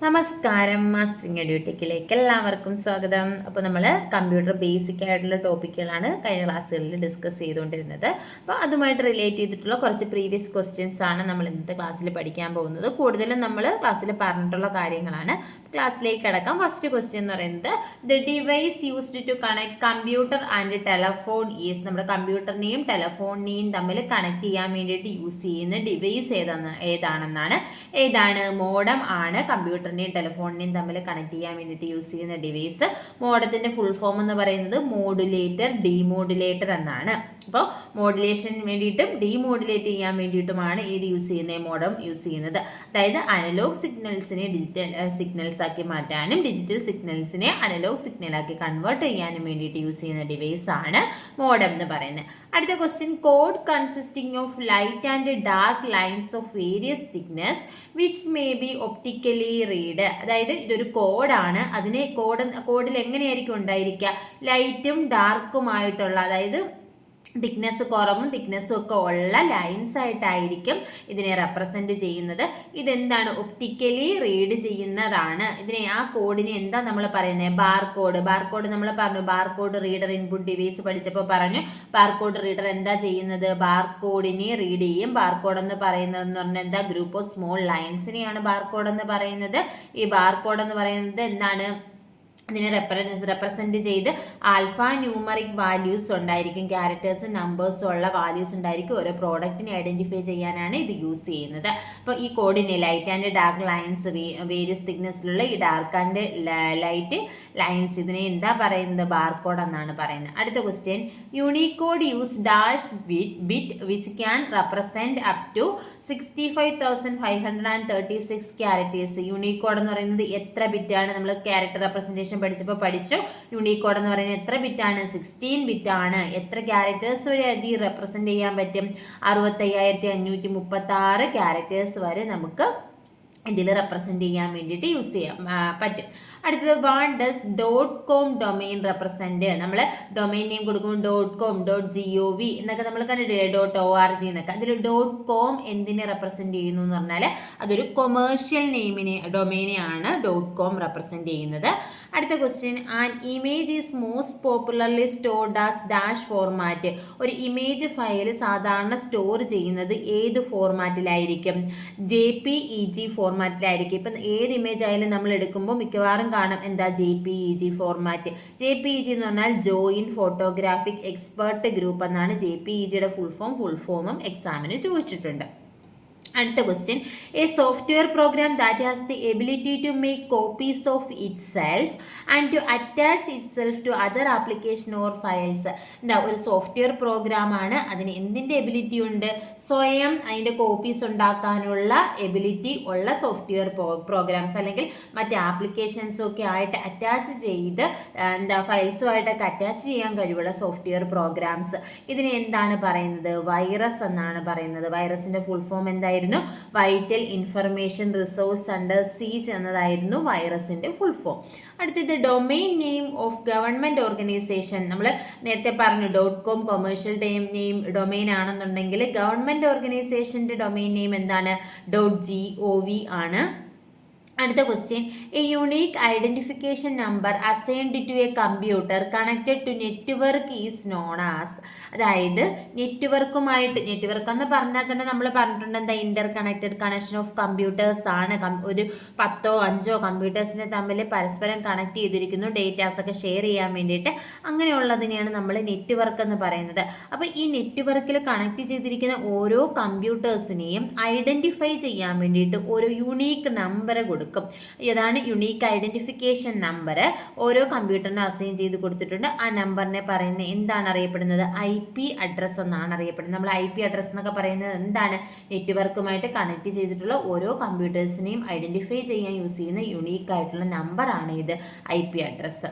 നമസ്കാരം, മാസ്റ്ററിംഗ് എഡ്യൂടെക്കിലേക്ക് എല്ലാവർക്കും സ്വാഗതം. അപ്പോൾ നമ്മൾ കമ്പ്യൂട്ടർ ബേസിക് ആയിട്ടുള്ള ടോപ്പിക്കുകളാണ് കഴിഞ്ഞ ക്ലാസ്സുകളിൽ ഡിസ്കസ് ചെയ്തുകൊണ്ടിരുന്നത്. അപ്പോൾ അതുമായിട്ട് റിലേറ്റ് ചെയ്തിട്ടുള്ള കുറച്ച് പ്രീവിയസ് ക്വസ്റ്റ്യൻസ് ആണ് നമ്മൾ ഇന്നത്തെ ക്ലാസ്സിൽ പഠിക്കാൻ പോകുന്നത്. കൂടുതലും നമ്മൾ ക്ലാസ്സിൽ പറഞ്ഞിട്ടുള്ള കാര്യങ്ങളാണ്. ക്ലാസ്സിലേക്ക് കിടക്കാം. ഫസ്റ്റ് ക്വസ്റ്റ്യൻ എന്ന് പറയുന്നത് the device used to connect computer and telephone is, നമ്മുടെ കമ്പ്യൂട്ടറിനെയും ടെലഫോണിനെയും തമ്മിൽ കണക്ട് ചെയ്യാൻ വേണ്ടിയിട്ട് യൂസ് ചെയ്യുന്ന ഡിവൈസ് ഏതാണ്? മോഡം ആണ്. കമ്പ്യൂട്ടറിനെയും ടെലിഫോണിനെയും തമ്മിൽ കണക്ട് ചെയ്യാൻ വേണ്ടിയിട്ട് യൂസ് ചെയ്യുന്ന ഡിവൈസ്. മോഡത്തിൻ്റെ ഫുൾ ഫോം എന്ന് പറയുന്നത് മോഡുലേറ്റർ, ഡീമോഡുലേറ്റർ എന്നാണ്. അപ്പോൾ മോഡുലേഷന് വേണ്ടിയിട്ടും ഡീമോഡുലേറ്റ് ചെയ്യാൻ വേണ്ടിയിട്ടുമാണ് ഏത് യൂസ് ചെയ്യുന്നത്? മോഡം യൂസ് ചെയ്യുന്നത്. അതായത് അനലോഗ് സിഗ്നൽസിനെ ഡിജിറ്റൽ സിഗ്നൽസ് ആക്കി മാറ്റാനും ഡിജിറ്റൽ സിഗ്നൽസിനെ അനലോഗ് സിഗ്നലാക്കി കൺവേർട്ട് ചെയ്യാനും വേണ്ടിയിട്ട് യൂസ് ചെയ്യുന്ന ഡിവൈസ് ആണ് മോഡം എന്ന് പറയുന്നത്. അടുത്ത question, code consisting of light and dark lines of various thickness which may be optically read. അതായത് ഇതൊരു കോഡാണ്. അതിനെ കോഡിൽ എങ്ങനെയായിരിക്കും ഉണ്ടായിരിക്കുക? ലൈറ്റും ഡാർക്കുമായിട്ടുള്ള, അതായത് തിക്നെസ് കുറവും തിക്നെസ്സും ഒക്കെ ഉള്ള ലൈൻസ് ആയിട്ടായിരിക്കും ഇതിനെ റെപ്രസെൻറ്റ് ചെയ്യുന്നത്. ഇതെന്താണ്? ഒപ്റ്റിക്കലി റീഡ് ചെയ്യുന്നതാണ്. ആ കോഡിനെ എന്താ നമ്മൾ പറയുന്നത്? ബാർകോഡ് നമ്മൾ പറഞ്ഞു. ബാർകോഡ് റീഡർ ഇൻപുട്ട് ഡിവൈസ് പഠിച്ചപ്പോൾ പറഞ്ഞു ബാർകോഡ് റീഡർ എന്താ ചെയ്യുന്നത്? ബാർകോഡിനെ റീഡ് ചെയ്യും. ബാർകോഡ് എന്ന് പറയുന്നതെന്ന് പറഞ്ഞാൽ എന്താ? ഗ്രൂപ്പ് ഓഫ് സ്മോൾ ലൈൻസിനെയാണ് ബാർകോഡ് എന്ന് പറയുന്നത്. ഈ ബാർകോഡ് എന്ന് പറയുന്നത് എന്താണ്? ഇതിനെ റെപ്രസെൻറ്റ് ചെയ്ത് ആൽഫ ന്യൂമറിക് വാല്യൂസ് ഉണ്ടായിരിക്കും. ക്യാരക്ടേഴ്സും നമ്പേഴ്സും ഉള്ള വാല്യൂസ് ഉണ്ടായിരിക്കും. ഓരോ പ്രോഡക്റ്റിനെ ഐഡൻറ്റിഫൈ ചെയ്യാനാണ് ഇത് യൂസ് ചെയ്യുന്നത്. അപ്പോൾ ഈ കോഡിനെ light and dark lines, various തിക്നെസ്സിലുള്ള ഈ ഡാർക്ക് ആൻഡ് ലൈറ്റ് ലൈൻസ്, ഇതിനെ എന്താ പറയുന്നത്? ബാർകോഡ് എന്നാണ് പറയുന്നത്. അടുത്ത question, unicode use dash bit which can represent up to 65,536 characters. Unicode എന്ന് പറയുന്നത് എത്ര ബിറ്റാണ്? നമ്മൾ ക്യാരക്ടർ റെപ്രസെൻറ്റേഷൻ പഠിച്ചു. യൂണിക്കോഡ് എന്ന് പറയുന്നത് എത്ര ബിറ്റാണ്? 16 ബിറ്റാണ്. എത്ര ക്യാരക്ടേഴ്സ് വരെ അത് റെപ്രസെന്റ് ചെയ്യാൻ പറ്റും? 65,536 ക്യാരക്ടേഴ്സ് വരെ നമുക്ക് ഇതിൽ റെപ്രസെൻറ്റ് ചെയ്യാൻ വേണ്ടിയിട്ട് യൂസ് ചെയ്യാൻ പറ്റും. അടുത്തത്, what does .com domain represent? നമ്മൾ ഡൊമെയിൻ നെയിം കൊടുക്കുമ്പോൾ .com, .gov എന്നൊക്കെ നമ്മൾ കണ്ടിട്ടില്ലേ? .org എന്നൊക്കെ. അതിൽ .com എന്തിനെ റെപ്രസെൻറ്റ് ചെയ്യുന്നു എന്ന് പറഞ്ഞാൽ അതൊരു കൊമേഴ്ഷ്യൽ ഡൊമെയിനെയാണ് .com റെപ്രസെൻറ്റ് ചെയ്യുന്നത്. അടുത്ത question, an image is most popularly stored as dash format. ഒരു ഇമേജ് ഫയൽ സാധാരണ സ്റ്റോർ ചെയ്യുന്നത് ഏത് ഫോർമാറ്റിലായിരിക്കും? JPEG ഫോർമാറ്റിലായിരിക്കും. ഇപ്പം ഏത് ഇമേജ് ആയാലും നമ്മൾ എടുക്കുമ്പോൾ മിക്കവാറും കാണാം എന്താ? JPEG format. JPEG എന്ന് പറഞ്ഞാൽ ജോയിൻറ്റ് ഫോട്ടോഗ്രാഫിക് എക്സ്പെർട്ട് ഗ്രൂപ്പ് എന്നാണ് JPEGയുടെ ഫുൾ ഫോമും എക്സാമിന് ചോദിച്ചിട്ടുണ്ട്. അടുത്ത question, a software program that has the ability to make copies of itself and to attach itself to other application or files. ഒരു software പ്രോഗ്രാമാണ്. അതിന് എന്തിൻ്റെ എബിലിറ്റി ഉണ്ട്? സ്വയം അതിൻ്റെ കോപ്പീസ് ഉണ്ടാക്കാനുള്ള എബിലിറ്റി ഉള്ള സോഫ്റ്റ്വെയർ പ്രോഗ്രാംസ്, അല്ലെങ്കിൽ മറ്റ് ആപ്ലിക്കേഷൻസും ഒക്കെ ആയിട്ട് അറ്റാച്ച് ചെയ്ത് ഫയൽസുമായിട്ടൊക്കെ അറ്റാച്ച് ചെയ്യാൻ കഴിവുള്ള സോഫ്റ്റ്വെയർ പ്രോഗ്രാംസ്. ഇതിനെ എന്താണ് പറയുന്നത്? വൈറസ് എന്നാണ് പറയുന്നത്. വൈറസിൻ്റെ ഫുൾ ഫോം എന്തായിരുന്നു? Vital information resource under siege എന്നതായിരുന്നു വൈറസിന്റെ ഫുൾ ഫോം. അടുത്തത്, domain name of government organization. നമ്മൾ നേരത്തെ പറഞ്ഞു .com കൊമേഴ്ഷ്യൽ ഡൊമെയിൻ ആണെന്നുണ്ടെങ്കിൽ ഗവൺമെന്റ് ഓർഗനൈസേഷന്റെ ഡൊമെയിൻ നെയിം എന്താണ്? .gov ആണ്. അടുത്ത question, a unique identification number assigned to a computer connected to network is known as. അതായത് നെറ്റ്വർക്ക് എന്ന് പറഞ്ഞാൽ തന്നെ നമ്മൾ പറഞ്ഞിട്ടുണ്ട് എന്താ? Interconnected connection of computers ആണ്. ഒരു 10ഓ 5ഓ കമ്പ്യൂട്ടേഴ്സിനെ തമ്മിൽ പരസ്പരം കണക്ട് ചെയ്തിരിക്കുന്നു ഡേറ്റാസ് ഒക്കെ ഷെയർ ചെയ്യാൻ വേണ്ടിയിട്ട്. അങ്ങനെയുള്ളതിനെയാണ് നമ്മൾ നെറ്റ്വർക്ക് എന്ന് പറയുന്നത്. അപ്പോൾ ഈ നെറ്റ്വർക്കിൽ കണക്ട് ചെയ്തിരിക്കുന്ന ഓരോ കമ്പ്യൂട്ടേഴ്സിനെയും ഐഡന്റിഫൈ ചെയ്യാൻ വേണ്ടിയിട്ട് ഒരു യുണീക്ക് നമ്പർ കൊടുക്കും. ഇതാണ് യുണീക്ക് ഐഡന്റിഫിക്കേഷൻ നമ്പർ. ഓരോ കമ്പ്യൂട്ടറിനും അസൈൻ ചെയ്ത് കൊടുത്തിട്ടുണ്ട്. ആ നമ്പറിനെ പറയുന്നത് എന്താണ് അറിയപ്പെടുന്നത്? IP അഡ്രസ് എന്നാണ് അറിയപ്പെടുന്നത്. നമ്മൾ IP അഡ്രസ് എന്നൊക്കെ പറയുന്നത് എന്താണ്? നെറ്റ്വർക്കുമായിട്ട് കണക്ട് ചെയ്തിട്ടുള്ള ഓരോ കമ്പ്യൂട്ടേഴ്സിനെയും ഐഡന്റിഫൈ ചെയ്യാൻ യൂസ് ചെയ്യുന്ന യുണീക്ക് ആയിട്ടുള്ള നമ്പറാണ് ഇത് IP അഡ്രസ്സ്.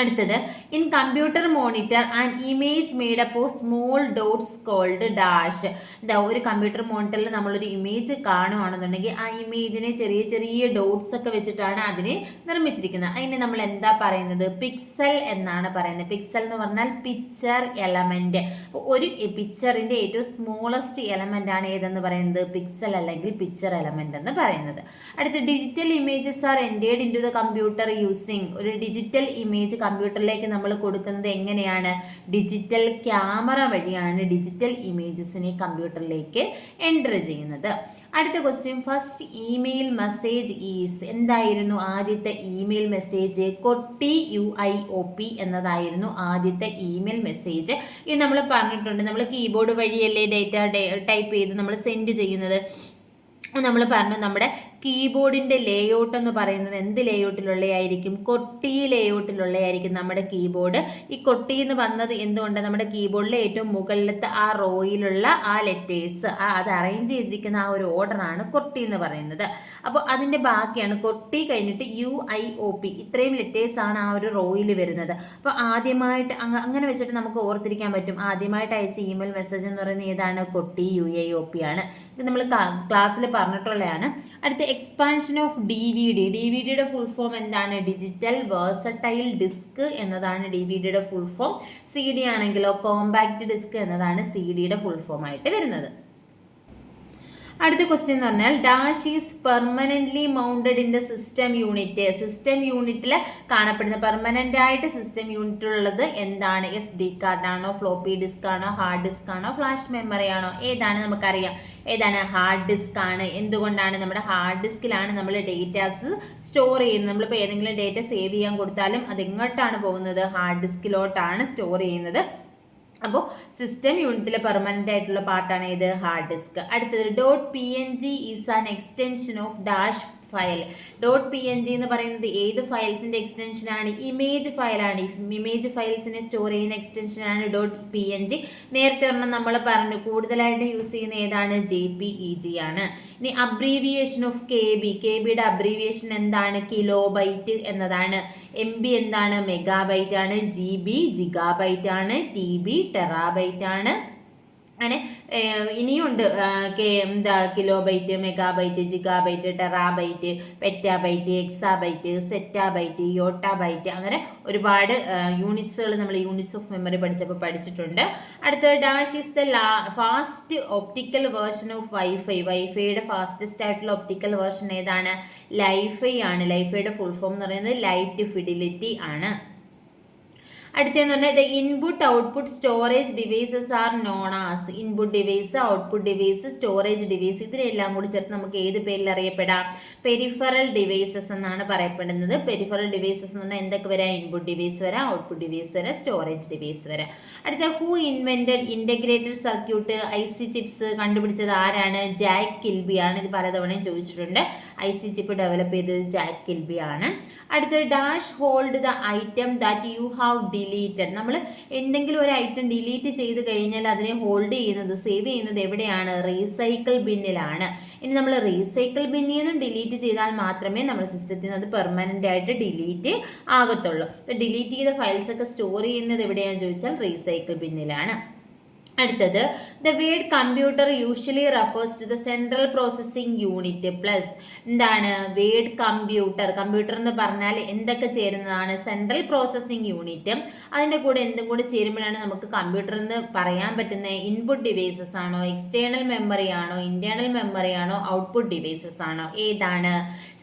അടുത്തത് in computer monitor and image made up of small dots called dash. എന്താ ഒരു കമ്പ്യൂട്ടർ മോണിറ്ററിൽ നമ്മളൊരു ഇമേജ് കാണുകയാണെന്നുണ്ടെങ്കിൽ ആ ഇമേജിനെ ചെറിയ ചെറിയ ഡോട്ട്സ് ഒക്കെ വെച്ചിട്ടാണ് അതിനെ നിർമ്മിച്ചിരിക്കുന്നത്. അതിനെ നമ്മൾ എന്താ പറയുന്നത്? പിക്സൽ എന്നാണ് പറയുന്നത്. പിക്സൽ എന്ന് പറഞ്ഞാൽ പിക്ചർ എലമെന്റ്. അപ്പോൾ ഒരു പിക്ചറിന്റെ ഏറ്റവും സ്മോളസ്റ്റ് എലമെന്റ് ആണ് ഏതെന്ന് പറയുന്നത്? പിക്സൽ അല്ലെങ്കിൽ പിക്ചർ എലമെന്റ് എന്ന് പറയുന്നത്. അടുത്ത digital images are entered into the computer using. ഒരു ഡിജിറ്റൽ ഇമേജ് കമ്പ്യൂട്ടറിലേക്ക് നമ്മൾ കൊടുക്കുന്നത് എങ്ങനെയാണ്? ഡിജിറ്റൽ ക്യാമറ വഴിയാണ് ഡിജിറ്റൽ ഇമേജസിനെ കമ്പ്യൂട്ടറിലേക്ക് എൻ്റർ ചെയ്യുന്നത്. അടുത്ത question, first email message is. എന്തായിരുന്നു ആദ്യത്തെ ഇമെയിൽ മെസ്സേജ്? കൊട്ടി UIOP എന്നതായിരുന്നു ആദ്യത്തെ ഇമെയിൽ മെസ്സേജ്. ഇത് നമ്മൾ പറഞ്ഞിട്ടുണ്ട്. നമ്മൾ കീബോർഡ് വഴിയല്ലേ ഡേറ്റ ടൈപ്പ് ചെയ്ത് നമ്മൾ സെൻഡ് ചെയ്യുന്നത്. നമ്മൾ പറഞ്ഞു നമ്മുടെ കീബോർഡിൻ്റെ ലേഔട്ട് എന്ന് പറയുന്നത് എന്ത് ലേഔട്ടിലുള്ളതായിരിക്കും? കൊട്ടി ലേഔട്ടിലുള്ളതായിരിക്കും നമ്മുടെ കീബോർഡ്. ഈ കൊട്ടി എന്ന് വന്നത് എന്തുകൊണ്ട്? നമ്മുടെ കീബോർഡിലെ ഏറ്റവും മുകളിലത്തെ ആ റോയിലുള്ള ആ ലെറ്റേഴ്സ് അത് അറേഞ്ച് ചെയ്തിരിക്കുന്ന ആ ഒരു ഓർഡറാണ് കൊട്ടി എന്ന് പറയുന്നത്. അപ്പോൾ അതിൻ്റെ ബാക്കിയാണ് കൊട്ടി കഴിഞ്ഞിട്ട് UIOP. ഇത്രയും ലെറ്റേഴ്സാണ് ആ ഒരു റോയിൽ വരുന്നത്. അപ്പോൾ ആദ്യമായിട്ട് അങ്ങനെ വെച്ചിട്ട് നമുക്ക് ഓർത്തിരിക്കാൻ പറ്റും. ആദ്യമായിട്ട് അയച്ച ഇമെയിൽ മെസ്സേജ് എന്ന് പറയുന്നത് ഏതാണ്? കൊട്ടി UIOP ആണ്. ഇത് നമ്മൾ ക്ലാസ്സിൽ പറഞ്ഞിട്ടുള്ളതാണ്. അടുത്ത എക്സ്പാൻഷൻ ഓഫ് DVD. DVDയുടെ ഫുൾ ഫോം എന്താണ്? ഡിജിറ്റൽ വേഴ്സറ്റൈൽ ഡിസ്ക് എന്നതാണ് DVDയുടെ ഫുൾ ഫോം. CD ആണെങ്കിലോ കോമ്പാക്ട് ഡിസ്ക് എന്നതാണ് CDയുടെ ഫുൾ ഫോം ആയിട്ട് വരുന്നത്. അടുത്ത ക്വസ്റ്റ്യൻ എന്ന് പറഞ്ഞാൽ dash is permanently mounted in the system unit. System യൂണിറ്റിൽ കാണപ്പെടുന്ന പെർമനൻ്റ് ആയിട്ട് സിസ്റ്റം യൂണിറ്റിലുള്ളത് എന്താണ്? SD കാർഡാണോ, ഫ്ലോപ്പി ഡിസ്ക് ആണോ, ഹാർഡ് ഡിസ്ക് ആണോ, ഫ്ലാഷ് മെമ്മറി ആണോ? ഏതാണ്? നമുക്കറിയാം ഏതാണ്? ഹാർഡ് ഡിസ്ക് ആണ്. എന്തുകൊണ്ടാണ്? നമ്മുടെ ഹാർഡ് ഡിസ്കിലാണ് നമ്മൾ ഡേറ്റാസ് സ്റ്റോർ ചെയ്യുന്നത്. നമ്മളിപ്പോൾ ഏതെങ്കിലും ഡേറ്റ സേവ് ചെയ്യാൻ കൊടുത്താലും അതെങ്ങോട്ടാണ് പോകുന്നത്? ഹാർഡ് ഡിസ്കിലോട്ടാണ് സ്റ്റോർ ചെയ്യുന്നത്. അപ്പോൾ സിസ്റ്റം യൂണിറ്റിലെ പെർമനൻ്റ് ആയിട്ടുള്ള പാർട്ടാണ് ഇത്? Hard disk. അടുത്തത് .png is an extension of dash file. .png എന്ന് പറയുന്നത് ഏത് ഫയൽസിൻ്റെ എക്സ്റ്റൻഷനാണ്? ഇമേജ് ഫയലാണ്. ഇമേജ് ഫയൽസിനെ സ്റ്റോർ ചെയ്യുന്ന എക്സ്റ്റൻഷനാണ് .png. നേരത്തെ ഒരെണ്ണം നമ്മൾ പറഞ്ഞു കൂടുതലായിട്ട് യൂസ് ചെയ്യുന്ന ഏതാണ്? JPEG ആണ്. ഇനി അബ്രീവിയേഷൻ ഓഫ് KB. KBയുടെ അബ്രീവിയേഷൻ എന്താണ്? കിലോ ബൈറ്റ് എന്നതാണ്. MB എന്താണ്? മെഗാബൈറ്റ് ആണ്. GB ജിഗാബൈറ്റ് ആണ്. TB ടെറാബൈറ്റ് ആണ്. അങ്ങനെ ഇനിയുണ്ട് kilobyte, megabyte, gigabyte, terabyte, petabyte, exabyte, zettabyte, yottabyte, അങ്ങനെ ഒരുപാട് യൂണിറ്റ്സുകൾ നമ്മൾ യൂണിറ്റ്സ് ഓഫ് മെമ്മറി പഠിച്ചപ്പോൾ പഠിച്ചിട്ടുണ്ട്. അടുത്ത dash is the fast optical version of wifi. വൈഫൈയുടെ ഫാസ്റ്റസ്റ്റ് ആയിട്ടുള്ള ഒപ്റ്റിക്കൽ വേർഷൻ ഏതാണ്? ലൈഫൈ ആണ്. ലൈഫൈയുടെ ഫുൾ ഫോം എന്ന് പറയുന്നത് ലൈറ്റ് ഫിഡിലിറ്റി ആണ്. അടുത്തെന്ന് പറഞ്ഞാൽ the input output storage devices are known as. Input device, output device, storage device, ഇതിനെല്ലാം കൂടി ചേർത്ത് നമുക്ക് ഏത് പേരിൽ അറിയപ്പെടാം? പെരിഫറൽ ഡിവൈസസ് എന്നാണ് പറയപ്പെടുന്നത്. പെരിഫറൽ ഡിവൈസസ് എന്ന് പറഞ്ഞാൽ എന്തൊക്കെ വരാം? ഇൻപുട്ട് ഡിവൈസ് വരാം, ഔട്ട്പുട്ട് ഡിവൈസ് വരാം, സ്റ്റോറേജ് ഡിവൈസ് വരാം. അടുത്ത who invented integrated circuit IC chips കണ്ടുപിടിച്ചത് ആരാണ്? ജാക്ക് കിൽബി ആണ്. ഇത് പലതവണയും ചോദിച്ചിട്ടുണ്ട്. IC ചിപ്പ് ഡെവലപ്പ് ചെയ്തത് ജാക്ക് കിൽബി ആണ്. അടുത്തത് dash hold the item that you have deleted. നമ്മൾ എന്തെങ്കിലും ഒരു ഐറ്റം ഡിലീറ്റ് ചെയ്ത് കഴിഞ്ഞാൽ അതിനെ ഹോൾഡ് ചെയ്യുന്നത്, സേവ് ചെയ്യുന്നത് എവിടെയാണ്? റീസൈക്കിൾ ബിന്നിലാണ്. ഇനി നമ്മൾ റീസൈക്കിൾ ബിന്നിൽ നിന്നും ഡിലീറ്റ് ചെയ്താൽ മാത്രമേ നമ്മുടെ സിസ്റ്റത്തിൽ നിന്ന് അത് പെർമനൻ്റ് ആയിട്ട് ഡിലീറ്റ് ആകത്തുള്ളൂ. ഡിലീറ്റ് ചെയ്ത ഫയൽസ് ഒക്കെ സ്റ്റോർ ചെയ്യുന്നത് എവിടെയാണെന്ന് ചോദിച്ചാൽ റീസൈക്കിൾ ബിന്നിലാണ്. അടുത്തത് the word computer usually refers to the central processing unit plus. എന്താണ് വേർഡ് കമ്പ്യൂട്ടർ? കമ്പ്യൂട്ടർ എന്ന് പറഞ്ഞാൽ എന്തൊക്കെ ചേരുന്നതാണ്? Central processing unit. അതിൻ്റെ കൂടെ എന്തും കൂടി ചേരുമ്പോഴാണ് നമുക്ക് കമ്പ്യൂട്ടർ എന്ന് പറയാൻ പറ്റുന്നത്. ഇൻപുട്ട് ഡിവൈസസ് ആണോ, എക്സ്റ്റേണൽ മെമ്മറി ആണോ, ഇന്റേണൽ മെമ്മറി ആണോ, ഔട്ട്പുട്ട് ഡിവൈസസ് ആണോ? ഏതാണ്?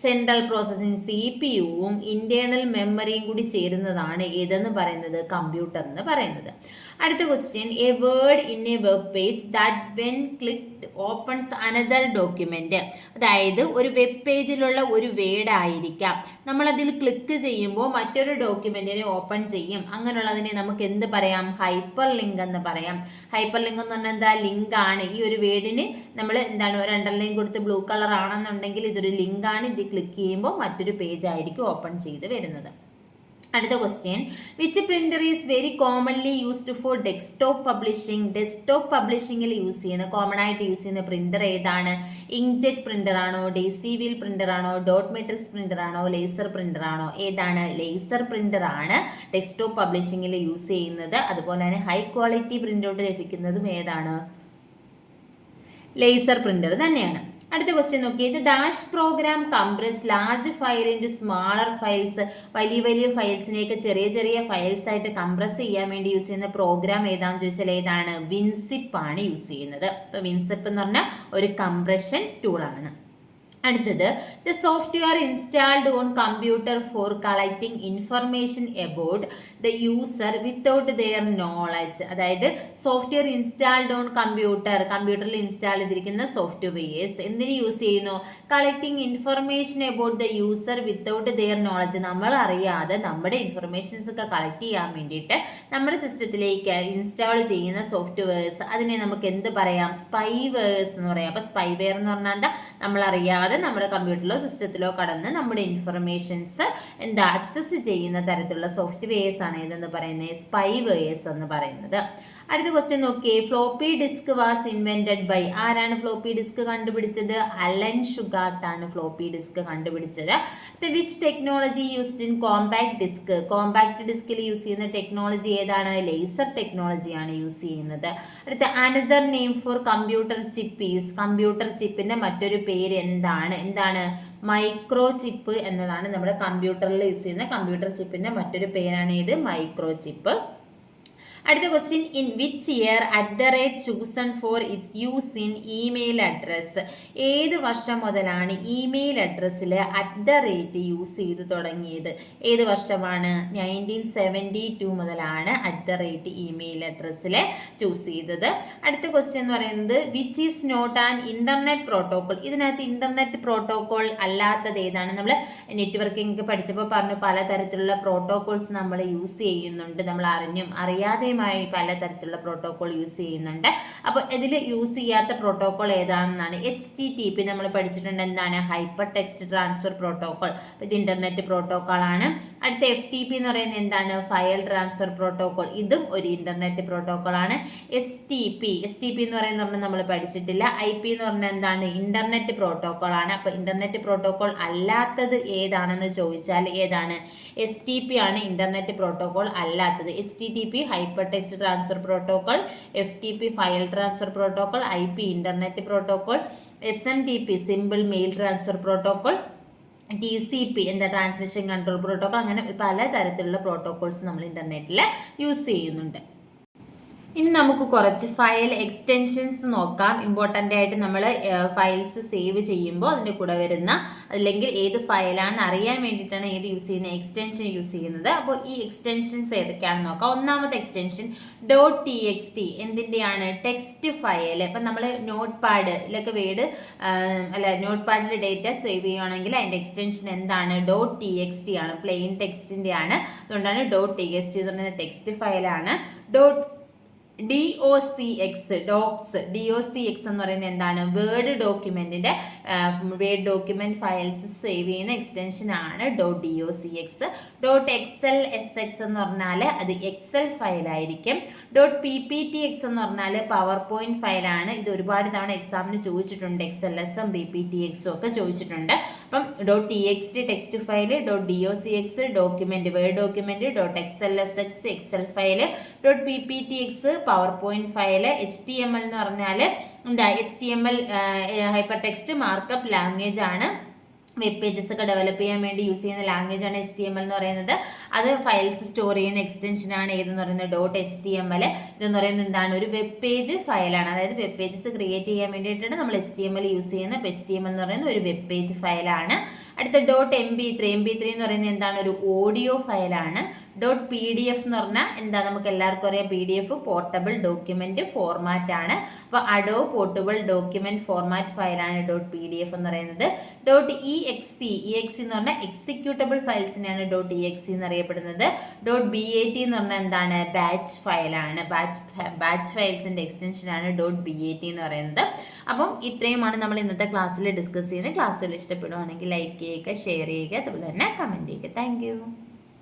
സെൻട്രൽ പ്രോസസ്സിംഗ് CPU-വും ഇന്റേണൽ മെമ്മറിയും കൂടി ചേരുന്നതാണ് ഏതെന്ന് പറയുന്നത്? കമ്പ്യൂട്ടർ എന്ന് പറയുന്നത്. അടുത്ത question, A word in A web page that when clicked opens another document. അതായത് ഒരു വെബ് പേജിലുള്ള ഒരു വേർഡ് ആയിരിക്കാം, നമ്മളതിൽ ക്ലിക്ക് ചെയ്യുമ്പോൾ മറ്റൊരു ഡോക്യുമെന്റിനെ ഓപ്പൺ ചെയ്യും. അങ്ങനെയുള്ളതിനെ നമുക്ക് എന്ത് പറയാം? ഹൈപ്പർ ലിങ്ക് എന്ന് പറയാം. ഹൈപ്പർ ലിങ്ക് എന്ന് പറഞ്ഞാൽ എന്താ? ലിങ്ക് ആണ്. ഈ ഒരു വേർഡിന് നമ്മൾ എന്താണ് ഒരു അണ്ടർലൈൻ കൊടുത്ത് ബ്ലൂ കളർ ആണെന്നുണ്ടെങ്കിൽ ഇതൊരു ലിങ്ക് ആണ്. ഇത് ക്ലിക്ക് ചെയ്യുമ്പോൾ മറ്റൊരു പേജ് ആയിരിക്കും ഓപ്പൺ ചെയ്ത് വരുന്നത്. അടുത്ത question, which printer is very commonly used for desktop publishing? Desktop പബ്ലിഷിങ്ങിൽ യൂസ് ചെയ്യുന്ന കോമൺ ആയിട്ട് യൂസ് ചെയ്യുന്ന പ്രിന്റർ ഏതാണ്? ഇങ്ക്ജെറ്റ് പ്രിന്റർ ആണോ, ഡെയ്സി വീൽ പ്രിന്റർ ആണോ, ഡോട്ട് മെട്രിക്സ് പ്രിന്റർ ആണോ, ലേസർ പ്രിന്റർ ആണോ? ഏതാണ്? ലേസർ പ്രിന്റർ ആണ് ഡെസ്ക്ടോപ്പ് പബ്ലിഷിങ്ങിൽ യൂസ് ചെയ്യുന്നത്. അതുപോലെ തന്നെ ഹൈ ക്വാളിറ്റി പ്രിന്റ് ഔട്ട് ലഭിക്കുന്നതും ഏതാണ്? ലേസർ പ്രിന്റർ തന്നെയാണ്. അടുത്ത ക്വസ്റ്റ്യൻ നോക്കി, ഇത് dash program compress large file into smaller files? വലിയ വലിയ ഫയൽസിനെയൊക്കെ ചെറിയ ചെറിയ ഫയൽസ് ആയിട്ട് കംപ്രസ് ചെയ്യാൻ വേണ്ടി യൂസ് ചെയ്യുന്ന പ്രോഗ്രാം ഏതാണെന്ന് ചോദിച്ചാൽ ഏതാണ്? വിൻസിപ്പ് ആണ് യൂസ് ചെയ്യുന്നത്. ഇപ്പൊ വിൻസിപ്പ് എന്ന് പറഞ്ഞാൽ ഒരു കംപ്രഷൻ ടൂളാണ്. അടുത്തത്, the software installed on computer for collecting information about the user without their knowledge. അതായത് സോഫ്റ്റ്വെയർ ഇൻസ്റ്റാൾഡ് ഓൺ കമ്പ്യൂട്ടറിൽ ഇൻസ്റ്റാൾ ചെയ്തിരിക്കുന്ന സോഫ്റ്റ്വെയർസ് എന്തിനു യൂസ് ചെയ്യുന്നു? Collecting information about the user without their knowledge. നമ്മൾ അറിയാതെ നമ്മുടെ ഇൻഫർമേഷൻസ് ഒക്കെ കളക്ട് ചെയ്യാൻ വേണ്ടിയിട്ട് നമ്മുടെ സിസ്റ്റത്തിലേക്ക് ഇൻസ്റ്റാൾ ചെയ്യുന്ന സോഫ്റ്റ്വെയർസ്, അതിനെ നമുക്ക് എന്ത് പറയാം? സ്പൈവെയർസ് എന്ന് പറയാം. അപ്പോൾ സ്പൈവെയർ എന്ന് പറഞ്ഞാൽ എന്താ? നമ്മൾ അറിയാതെ നമ്മുടെ കമ്പ്യൂട്ടറിലോ സിസ്റ്റത്തിലോ കടന്ന് നമ്മുടെ ഇൻഫർമേഷൻസ് ആക്സസ് ചെയ്യുന്ന തരത്തിലുള്ള സോഫ്റ്റ്വെയർസ് ആണ് ഇതെന്ന് പറയുന്നത് സ്പൈവെയർസ് എന്ന് പറയുന്നത്. അടുത്ത ക്വസ്റ്റ്യൻ നോക്കിയേ, floppy disk was invented by? ആരാണ് ഫ്ലോപ്പി ഡിസ്ക് കണ്ടുപിടിച്ചത്? അലൻ ഷുഗാർട്ട് ആണ് ഫ്ലോപ്പി ഡിസ്ക് കണ്ടുപിടിച്ചത്. Which technology used in compact disk? Compact ഡിസ്കിൽ യൂസ് ചെയ്യുന്ന ടെക്നോളജി ഏതാണ്? ലേസർ ടെക്നോളജിയാണ് യൂസ് ചെയ്യുന്നത്. അടുത്ത, another name for computer chip is? Computer ചിപ്പിന്റെ മറ്റൊരു പേര് എന്താണ്? മൈക്രോ ചിപ്പ് എന്നതാണ് നമ്മുടെ കമ്പ്യൂട്ടറിൽ യൂസ് ചെയ്യുന്ന കമ്പ്യൂട്ടർ ചിപ്പിന്റെ മറ്റൊരു പേരാണ് ഇത്, മൈക്രോ ചിപ്പ്. അടുത്ത question, in which year @chosen four it's use in email address? ഏത് വർഷം മുതലാണ് ഇമെയിൽ അഡ്രസ്സിൽ യൂസ് ചെയ്ത് തുടങ്ങിയത്? ഏത് വർഷമാണ്? 1972 മുതലാണ് ഇമെയിൽ അഡ്രസ്സിൽ ചൂസ് ചെയ്തത്. അടുത്ത ക്വസ്റ്റ്യൻ എന്ന് പറയുന്നത്, which is not an internet protocol? ഇതിനകത്ത് ഇന്റർനെറ്റ് പ്രോട്ടോകോൾ അല്ലാത്തത് ഏതാണ്? നമ്മൾ നെറ്റ്വർക്കിംഗ് പഠിച്ചപ്പോൾ പറഞ്ഞു പലതരത്തിലുള്ള പ്രോട്ടോകോൾസ് നമ്മൾ യൂസ് ചെയ്യുന്നുണ്ട്. നമ്മൾ അറിഞ്ഞും അറിയാതെയും പലതരത്തിലുള്ള പ്രോട്ടോകോൾ യൂസ് ചെയ്യുന്നുണ്ട്. അപ്പോൾ ഇതിൽ യൂസ് ചെയ്യാത്ത പ്രോട്ടോകോൾ ഏതാണെന്നാണ്? HTTP നമ്മൾ പഠിച്ചിട്ടുണ്ട്. എന്താണ്? Hyper text transfer protocol. ഇത് ഇന്റർനെറ്റ് പ്രോട്ടോകോൾ ആണ്. അടുത്ത FTP എന്ന് പറയുന്നത് എന്താണ്? File transfer protocol. ഇതും ഒരു ഇന്റർനെറ്റ് പ്രോട്ടോകോൾ ആണ്. STP എന്ന് പറയുന്നത് നമ്മൾ പഠിച്ചിട്ടില്ല. IP എന്ന് പറഞ്ഞാൽ എന്താണ്? ഇന്റർനെറ്റ് പ്രോട്ടോകോൾ ആണ്. അപ്പോൾ ഇന്റർനെറ്റ് പ്രോട്ടോകോൾ അല്ലാത്തത് ഏതാണെന്ന് ചോദിച്ചാൽ ഏതാണ്? STP ആണ് ഇന്റർനെറ്റ് പ്രോട്ടോകോൾ അല്ലാത്തത്. HTTP hypertext transfer protocol, FTP file transfer protocol, IP internet protocol, SMTP simple mail transfer protocol, TCP transmission control protocol. അങ്ങനെ പലതരത്തിലുള്ള പ്രോട്ടോകോൾസ് നമ്മൾ ഇന്റർനെറ്റിൽ യൂസ് ചെയ്യുന്നുണ്ട്. ഇനി നമുക്ക് കുറച്ച് ഫയൽ എക്സ്റ്റൻഷൻസ് നോക്കാം. ഇമ്പോർട്ടൻ്റ് ആയിട്ട് നമ്മൾ ഫയൽസ് സേവ് ചെയ്യുമ്പോൾ അതിൻ്റെ കൂടെ വരുന്ന, അല്ലെങ്കിൽ ഏത് ഫയലാണെന്ന് അറിയാൻ വേണ്ടിയിട്ടാണ് ഏത് യൂസ് ചെയ്യുന്നത്? എക്സ്റ്റൻഷൻ യൂസ് ചെയ്യുന്നത്. അപ്പോൾ ഈ എക്സ്റ്റൻഷൻസ് ഏതൊക്കെയാണെന്ന് നോക്കാം. ഒന്നാമത്തെ എക്സ്റ്റൻഷൻ .txt. എന്തിൻ്റെയാണ്? Text file. ഇപ്പം നമ്മൾ നോട്ട് പാഡിലൊക്കെ നോട്ട് പാഡിൽ ഡേറ്റ സേവ് ചെയ്യുകയാണെങ്കിൽ അതിൻ്റെ എക്സ്റ്റൻഷൻ എന്താണ്? .txt ആണ്. പ്ലെയിൻ ടെക്സ്റ്റിൻ്റെ ആണ്. അതുകൊണ്ടാണ് .txt എന്ന് പറയുന്ന ടെക്സ്റ്റ് ഫയലാണ്. DOCX എന്ന് പറയുന്നത് എന്താണ്? വേർഡ് ഡോക്യുമെന്റ് ഫയൽസ് സേവ് ചെയ്യുന്ന എക്സ്റ്റൻഷൻ ആണ് .docx. .xlsx എന്ന് പറഞ്ഞാൽ അത് എക്സൽ ഫയലായിരിക്കും. .pptx എന്ന് പറഞ്ഞാൽ പവർ പോയിന്റ് ഫയലാണ്. ഇത് ഒരുപാട് തവണ എക്സാമിന് ചോദിച്ചിട്ടുണ്ട്. XLSഉം PPTXും ഒക്കെ ചോദിച്ചിട്ടുണ്ട്. അപ്പം .txt text file, .docx document word document, .xlsx excel file, .pptx PowerPoint file, HTML എന്ന് പറഞ്ഞാൽ HTML hypertext markup language ആണ്. വെബ് പേജസ് ഒക്കെ ഡെവലപ്പ് ചെയ്യാൻ വേണ്ടി യൂസ് ചെയ്യുന്ന ലാംഗ്വേജ് ആണ് HTML എന്ന് പറയുന്നത്. അത് ഫയൽസ് സ്റ്റോർ ചെയ്യുന്ന എക്സ്റ്റൻഷൻ ആണ് ഏതെന്ന് പറയുന്നത് .html. ഇതെന്ന് പറയുന്നത് എന്താണ്? ഒരു വെബ് പേജ് ഫയലാണ്. അതായത് വെബ് പേജസ് ക്രിയേറ്റ് ചെയ്യാൻ വേണ്ടിയിട്ടാണ് നമ്മൾ HTML യൂസ് ചെയ്യുന്നത്. അപ്പോൾ HTML എന്ന് പറയുന്നത് ഒരു വെബ് പേജ് ഫയലാണ്. അടുത്ത .mp3 എന്ന് പറയുന്നത് എന്താണ്? ഒരു ഓഡിയോ ഫയലാണ്. .pdf എന്ന് പറഞ്ഞാൽ എന്താ? നമുക്ക് എല്ലാവർക്കും അറിയാം, PDF പോർട്ടബിൾ ഡോക്യുമെന്റ് ഫോർമാറ്റ് ആണ്. അപ്പോൾ അഡോബ് പോർട്ടബിൾ ഡോക്യുമെന്റ് ഫോർമാറ്റ് ഫയലാണ് .pdf എന്ന് പറയുന്നത്. .exe എന്ന് പറഞ്ഞാൽ എക്സിക്യൂട്ടബിൾ ഫയൽസിനെയാണ് .exe എന്ന് അറിയപ്പെടുന്നത്. .bat എന്ന് പറഞ്ഞാൽ എന്താണ്? ബാച്ച് ഫയലാണ്. ബാച്ച് ഫയൽസിന്റെ എക്സ്റ്റൻഷൻ ആണ് .bat എന്ന് പറയുന്നത്. അപ്പം ഇത്രയുമാണ് നമ്മൾ ഇന്നത്തെ ക്ലാസ്സിൽ ഡിസ്കസ് ചെയ്യുന്നത്. ക്ലാസ്സിൽ ഇഷ്ടപ്പെടുവാണെങ്കിൽ ലൈക്ക് ചെയ്യുക, ഷെയർ ചെയ്യുക, അതുപോലെ തന്നെ കമൻറ്റ് ചെയ്യുക. താങ്ക്